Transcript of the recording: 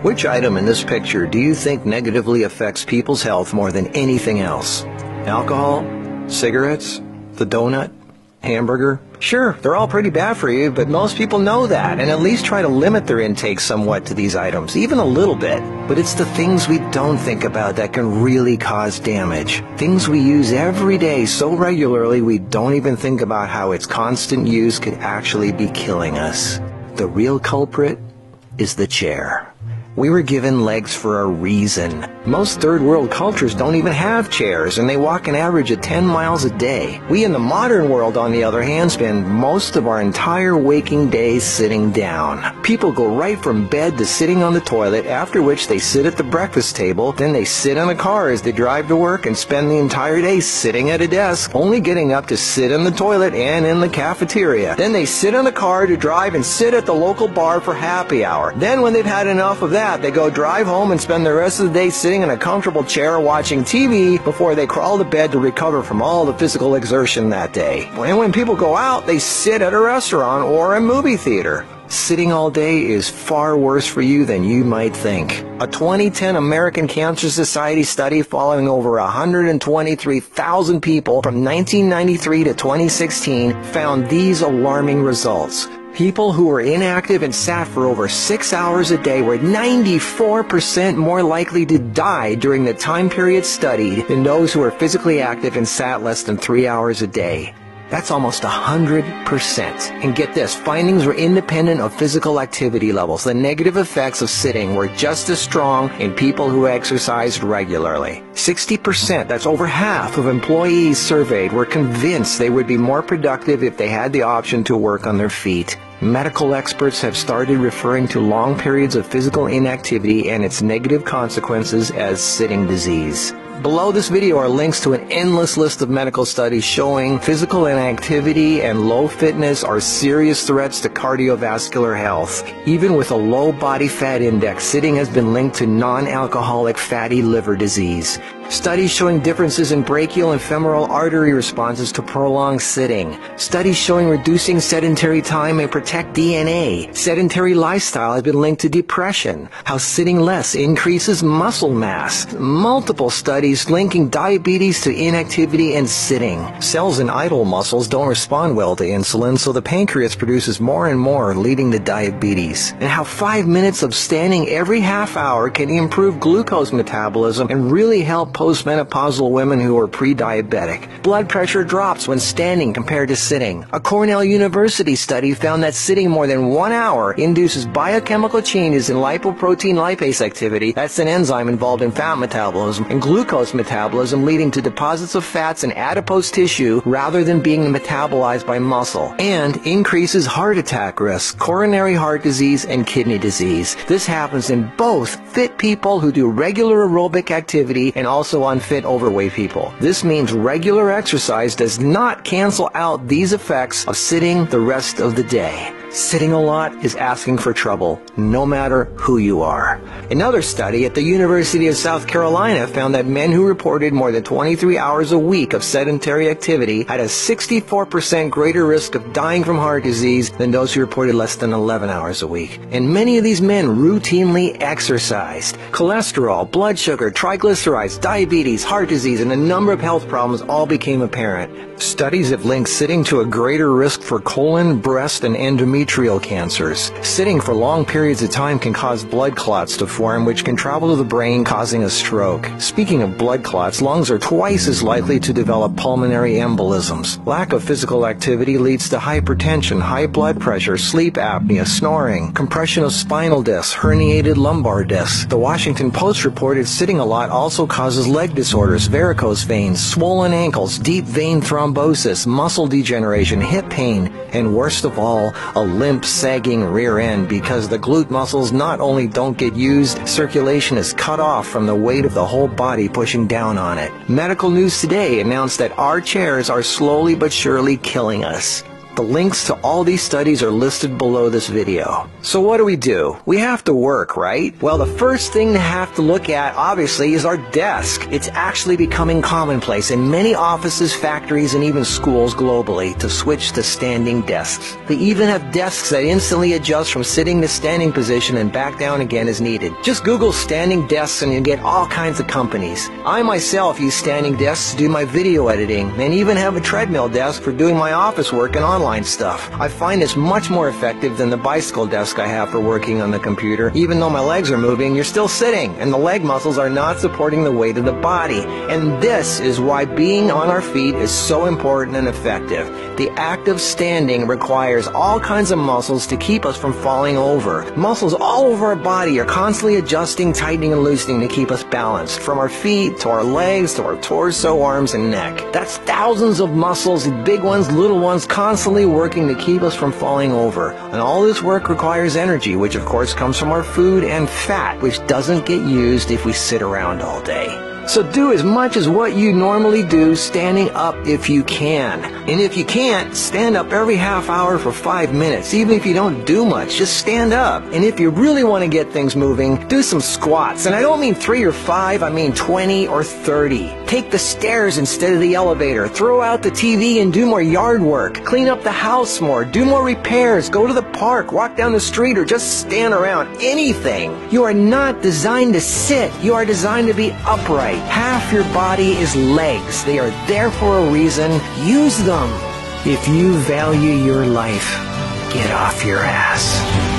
Which item in this picture do you think negatively affects people's health more than anything else? Alcohol? Cigarettes? The donut? Hamburger? Sure, they're all pretty bad for you, but most people know that and at least try to limit their intake somewhat to these items, even a little bit. But it's the things we don't think about that can really cause damage. Things we use every day so regularly we don't even think about how its constant use could actually be killing us. The real culprit is the chair. We were given legs for a reason. Most third world cultures don't even have chairs, and they walk an average of 10 miles a day. We in the modern world, on the other hand, spend most of our entire waking days sitting down. People go right from bed to sitting on the toilet, after which they sit at the breakfast table, then they sit in a car as they drive to work and spend the entire day sitting at a desk, only getting up to sit in the toilet and in the cafeteria. Then they sit in the car to drive and sit at the local bar for happy hour. Then when they've had enough of that, they go drive home and spend the rest of the day sitting in a comfortable chair watching TV before they crawl to bed to recover from all the physical exertion that day. And when people go out, they sit at a restaurant or a movie theater. Sitting all day is far worse for you than you might think. A 2010 American Cancer Society study following over 123,000 people from 1993 to 2016 found these alarming results. People who were inactive and sat for over 6 hours a day were 94% more likely to die during the time period studied than those who were physically active and sat less than 3 hours a day. That's almost 100%. And get this, findings were independent of physical activity levels. The negative effects of sitting were just as strong in people who exercised regularly. 60%, that's over half of employees surveyed, were convinced they would be more productive if they had the option to work on their feet. Medical experts have started referring to long periods of physical inactivity and its negative consequences as sitting disease. Below this video are links to an endless list of medical studies showing physical inactivity and low fitness are serious threats to cardiovascular health. Even with a low body fat index, sitting has been linked to non-alcoholic fatty liver disease. Studies showing differences in brachial and femoral artery responses to prolonged sitting. Studies showing reducing sedentary time may protect DNA. Sedentary lifestyle has been linked to depression. How sitting less increases muscle mass. Multiple studies linking diabetes to inactivity and sitting. Cells in idle muscles don't respond well to insulin, so the pancreas produces more and more, leading to diabetes. And how 5 minutes of standing every half hour can improve glucose metabolism and really help postmenopausal women who are pre-diabetic. Blood pressure drops when standing compared to sitting. A Cornell University study found that sitting more than 1 hour induces biochemical changes in lipoprotein lipase activity, that's an enzyme involved in fat metabolism, and glucose metabolism, leading to deposits of fats in adipose tissue rather than being metabolized by muscle, and increases heart attack risk, coronary heart disease, and kidney disease. This happens in both fit people who do regular aerobic activity and also unfit overweight people. This means regular exercise does not cancel out these effects of sitting the rest of the day. Sitting a lot is asking for trouble, no matter who you are. Another study at the University of South Carolina found that men who reported more than 23 hours a week of sedentary activity had a 64% greater risk of dying from heart disease than those who reported less than 11 hours a week. And many of these men routinely exercised. Cholesterol, blood sugar, triglycerides, diabetes, heart disease, and a number of health problems all became apparent. Studies have linked sitting to a greater risk for colon, breast, and endometrial cancers. Sitting for long periods of time can cause blood clots to form, which can travel to the brain, causing a stroke. Speaking of blood clots, lungs are twice as likely to develop pulmonary embolisms. Lack of physical activity leads to hypertension, high blood pressure, sleep apnea, snoring, compression of spinal discs, herniated lumbar discs. The Washington Post reported sitting a lot also causes leg disorders, varicose veins, swollen ankles, deep vein thrombosis, muscle degeneration, hip pain, and worst of all, a limp, sagging rear end because the glute muscles not only don't get used, circulation is cut off from the weight of the whole body pushing down on it. Medical News Today announced that our chairs are slowly but surely killing us. The links to all these studies are listed below this video. So what do? We have to work, right? Well, the first thing to have to look at, obviously, is our desk. It's actually becoming commonplace in many offices, factories, and even schools globally to switch to standing desks. They even have desks that instantly adjust from sitting to standing position and back down again as needed. Just Google standing desks and you get all kinds of companies. I myself use standing desks to do my video editing and even have a treadmill desk for doing my office work and online stuff. I find this much more effective than the bicycle desk I have for working on the computer. Even though my legs are moving, you're still sitting, and the leg muscles are not supporting the weight of the body. And this is why being on our feet is so important and effective. The act of standing requires all kinds of muscles to keep us from falling over. Muscles all over our body are constantly adjusting, tightening, and loosening to keep us balanced, from our feet to our legs to our torso, arms, and neck. That's thousands of muscles, big ones, little ones, constantly working to keep us from falling over. And all this work requires energy, which of course comes from our food, and fat, which doesn't get used if we sit around all day. So do as much as what you normally do standing up if you can. And if you can't, stand up every half hour for 5 minutes. Even if you don't do much, just stand up. And if you really want to get things moving, do some squats. And I don't mean 3 or 5, I mean 20 or 30. Take the stairs instead of the elevator. Throw out the TV and do more yard work. Clean up the house more. Do more repairs. Go to the park. Walk down the street or just stand around. Anything. You are not designed to sit. You are designed to be upright. Half your body is legs. They are there for a reason. Use them. If you value your life, get off your ass.